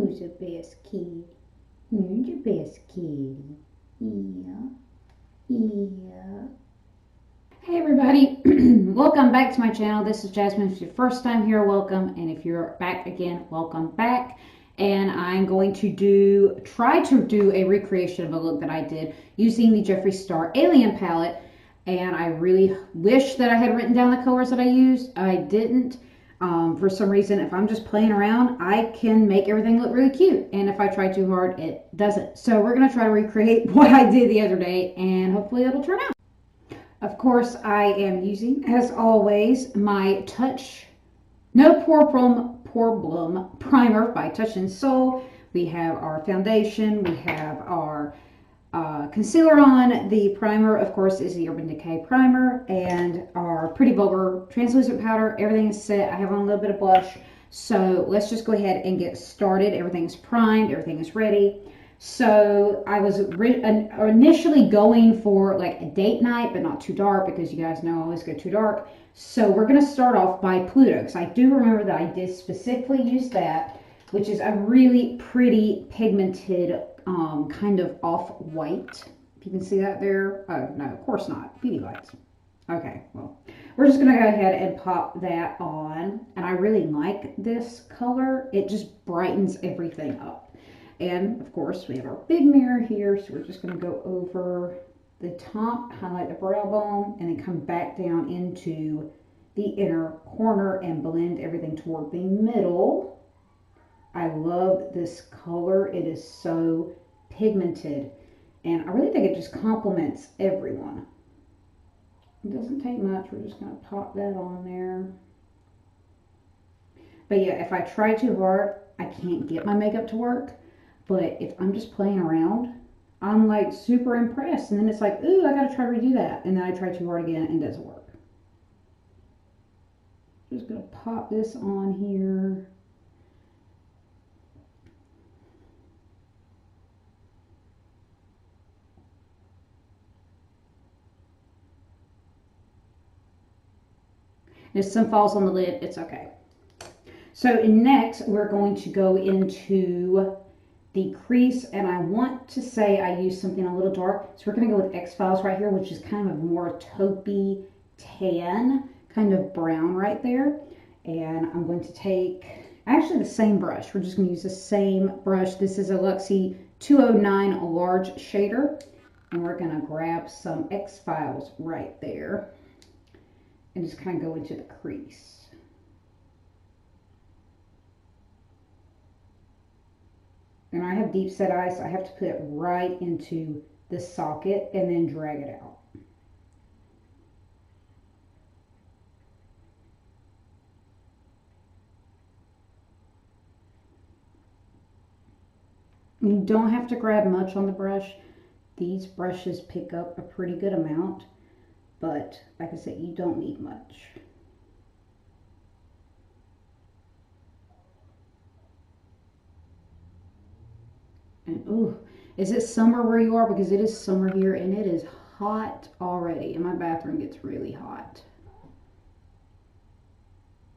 Who's the best kid? You're the best kitty. Yeah. Yeah. Hey everybody, welcome back to my channel. This is Jasmine. If it's your first time here, welcome. And if you're back again, welcome back. And I'm going to try to do a recreation of a look that I did using the Jeffree Star Alien palette. And I really wish that I had written down the colors that I used. I didn't. For some reason, if I'm just playing around, I can make everything look really cute. And if I try too hard, it doesn't. So we're going to try to recreate what I did the other day, and hopefully it'll turn out. Of course, I am using, as always, my No Problem Primer by Touch in Soul. We have our foundation. We have our concealer on. The primer, of course, is the Urban Decay primer, and our Pretty Vulgar translucent powder. Everything is set. I have on a little bit of blush, so let's just go ahead and get started. Everything's primed. Everything is ready. So I was initially going for like a date night, but not too dark, because you guys know I always go too dark. So we're going to start off by Pluto, because I do remember that I did specifically use that, which is a really pretty pigmented kind of off-white. If you can see that there. Oh, no, of course not. Beauty lights. Okay, well, we're just going to go ahead and pop that on. And I really like this color. It just brightens everything up. And, of course, we have our big mirror here. So we're just going to go over the top, highlight the brow bone, and then come back down into the inner corner and blend everything toward the middle. I love this color. It is so pigmented, and I really think it just complements everyone. It doesn't take much. We're just going to pop that on there. But yeah, if I try too hard, I can't get my makeup to work. But if I'm just playing around, I'm like super impressed. And then it's like, ooh, I got to try to redo that. And then I try too hard again and it doesn't work. Just going to pop this on here. If some falls on the lid, it's okay. So next, we're going to go into the crease, and I want to say I used something a little dark. So we're going to go with X-Files right here, which is kind of more taupey tan, kind of brown right there. And I'm going to take actually the same brush. We're just going to use the same brush. This is a Luxie 209 large shader, and we're going to grab some X-Files right there and just kind of go into the crease. And I have deep set eyes, so I have to put it right into the socket and then drag it out. You don't have to grab much on the brush. These brushes pick up a pretty good amount, but like I said, you don't need much. And ooh, is it summer where you are? Because it is summer here and it is hot already, and my bathroom gets really hot.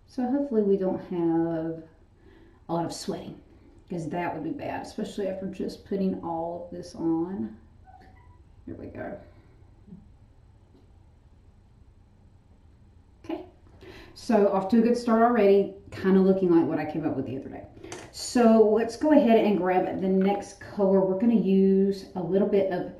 So hopefully we don't have a lot of sweating, because that would be bad, especially after just putting all of this on. Here we go. Okay, so off to a good start already, kind of looking like what I came up with the other day. So let's go ahead and grab the next color. We're going to use a little bit of,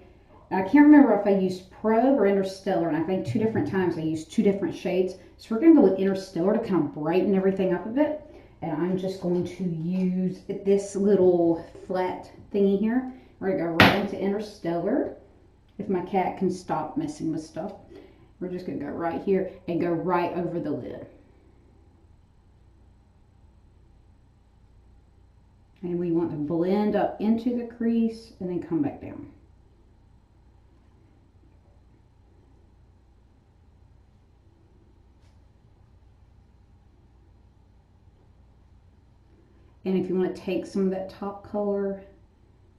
I can't remember if I used Probe or Interstellar, and I think two different times I used two different shades. So we're going to go with Interstellar to kind of brighten everything up a bit. And I'm just going to use this little flat thingy here. We're going to go right into Interstellar. If my cat can stop messing with stuff. We're just going to go right here and go right over the lid. And we want to blend up into the crease and then come back down. And if you want to take some of that top color,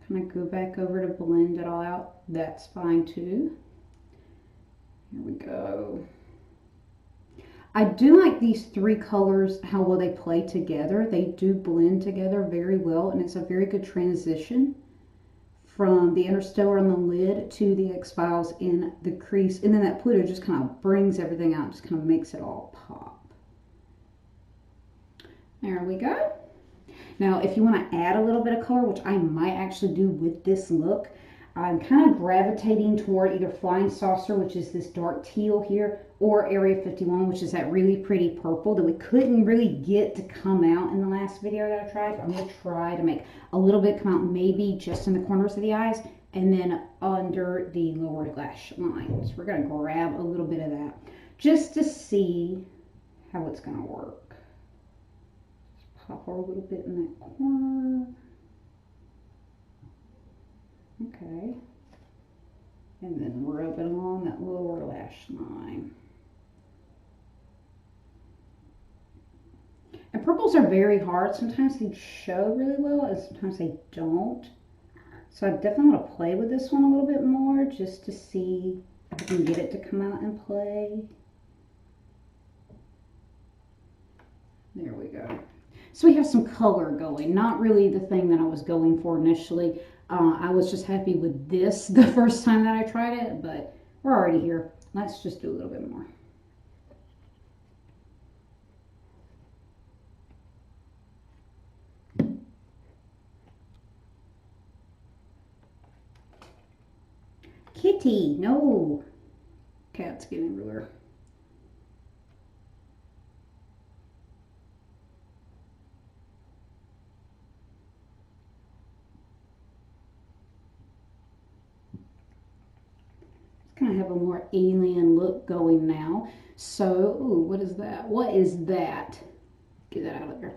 kind of go back over to blend it all out, that's fine too. Here we go. I do like these three colors, how well they play together. They do blend together very well, and it's a very good transition from the Interstellar on the lid to the X-Files in the crease. And then that Pluto just kind of brings everything out, just kind of makes it all pop. There we go. Now, if you want to add a little bit of color, which I might actually do with this look, I'm kind of gravitating toward either Flying Saucer, which is this dark teal here, or Area 51, which is that really pretty purple that we couldn't really get to come out in the last video that I tried. I'm going to try to make a little bit come out maybe just in the corners of the eyes and then under the lower lash line. So we're going to grab a little bit of that just to see how it's going to work. Just pop her a little bit in that corner. Okay, and then rub it along that lower lash line. And purples are very hard. Sometimes they show really well and sometimes they don't. So I definitely want to play with this one a little bit more just to see if I can get it to come out and play. There we go. So we have some color going, not really the thing that I was going for initially. I was just happy with this the first time that I tried it, but we're already here. Let's just do a little bit more. Kitty, no. Cat's getting everywhere. Kind of have a more alien look going now. So, ooh, what is that? What is that? Get that out of there.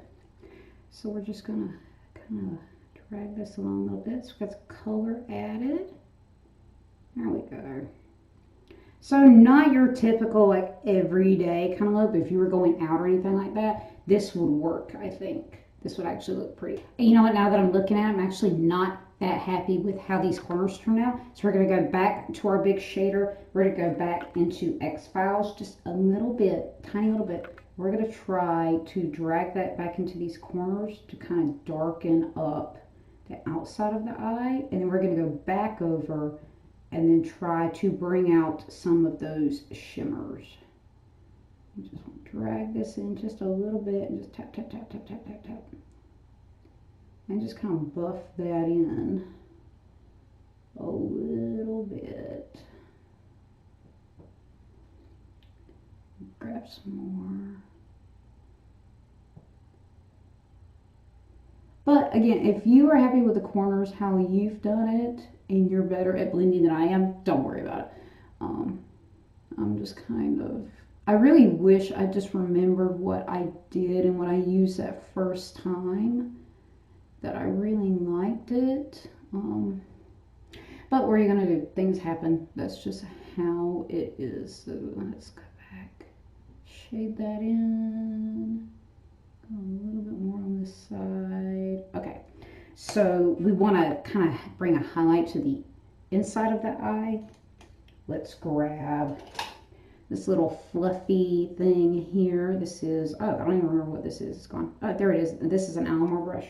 So we're just gonna kind of drag this along a little bit. So we've got color added. There we go. So not your typical like everyday kind of look, but if you were going out or anything like that, this would work, I think. This would actually look pretty. And you know what, now that I'm looking at it, I'm actually not that happy with how these corners turn out. So we're going to go back to our big shader. We're going to go back into X-Files just a little bit, tiny little bit. We're going to try to drag that back into these corners to kind of darken up the outside of the eye. And then we're going to go back over and then try to bring out some of those shimmers. I just want to drag this in just a little bit and just tap, tap, tap, tap, tap, tap, tap. And just kind of buff that in a little bit. Grab some more. But again, if you are happy with the corners, how you've done it, and you're better at blending than I am, don't worry about it. I'm just kind of, I really wish I just remembered what I did and what I used that first time, that I really liked it. But what are you going to do? Things happen. That's just how it is. So let's go back, shade that in. Go a little bit more on this side. Okay, so we want to kind of bring a highlight to the inside of the eye. Let's grab this little fluffy thing here. This is, oh, I don't even remember what this is. It's gone. Oh, there it is. This is an Alamo brush.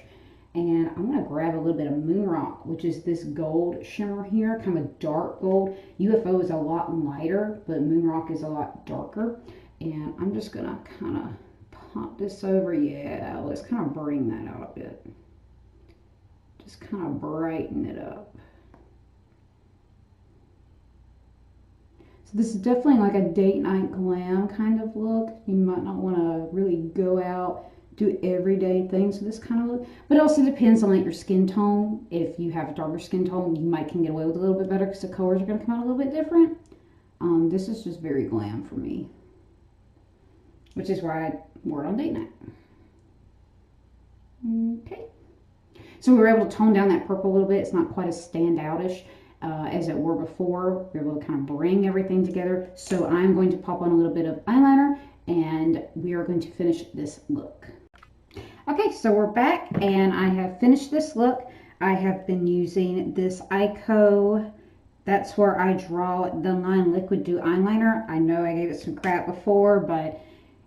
And I'm going to grab a little bit of Moon Rock, which is this gold shimmer here, kind of dark gold. UFO is a lot lighter, but Moon Rock is a lot darker. And I'm just going to kind of pop this over. Yeah, let's kind of bring that out a bit. Just kind of brighten it up. So this is definitely like a date night glam kind of look. You might not want to really go out, do everyday things with this kind of look, but it also depends on like your skin tone. If you have a darker skin tone, you might can get away with a little bit better because the colors are going to come out a little bit different. This is just very glam for me, which is why I wore it on date night. Okay, so we were able to tone down that purple a little bit. It's not quite as standoutish as it were before. We were able to kind of bring everything together. So I'm going to pop on a little bit of eyeliner and we are going to finish this look. Okay, so we're back and I have finished this look. I have been using this Ico, that's where I draw the line liquid dew eyeliner. I know I gave it some crap before, but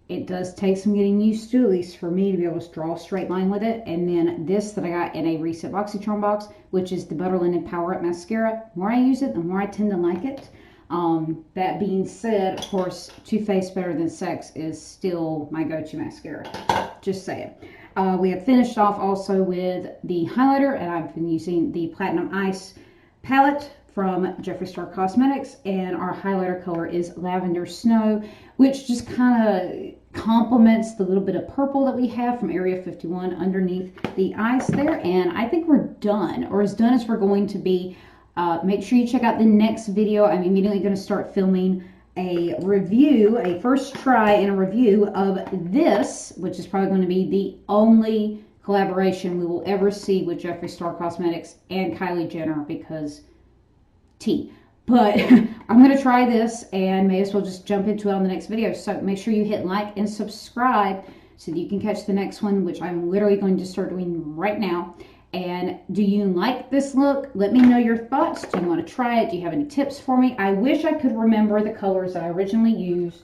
it does take some getting used to, at least for me, to be able to draw a straight line with it. And then this that I got in a Reset BoxyCharm box, which is the Butter Linen Power Up Mascara. The more I use it, the more I tend to like it. That being said, of course, Too Faced Better Than Sex is still my go-to mascara. Just saying. We have finished off also with the highlighter, and I've been using the Platinum Ice palette from Jeffree Star Cosmetics, and our highlighter color is Lavender Snow, which just kind of complements the little bit of purple that we have from Area 51 underneath the eyes there. And I think we're done, or as done as we're going to be. Make sure you check out the next video. I'm immediately going to start filming a review, a first try and a review of this, which is probably going to be the only collaboration we will ever see with Jeffree Star Cosmetics and Kylie Jenner, because tea. But I'm going to try this and may as well just jump into it on the next video. So make sure you hit like and subscribe so that you can catch the next one, which I'm literally going to start doing right now. And do you like this look? Let me know your thoughts. Do you want to try it? Do you have any tips for me? I wish I could remember the colors that I originally used,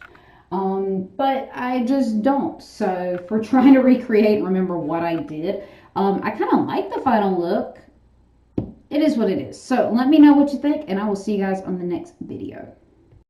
but I just don't. So if we're trying to recreate and remember what I did, I kind of like the final look. It is what it is. So let me know what you think, and I will see you guys on the next video.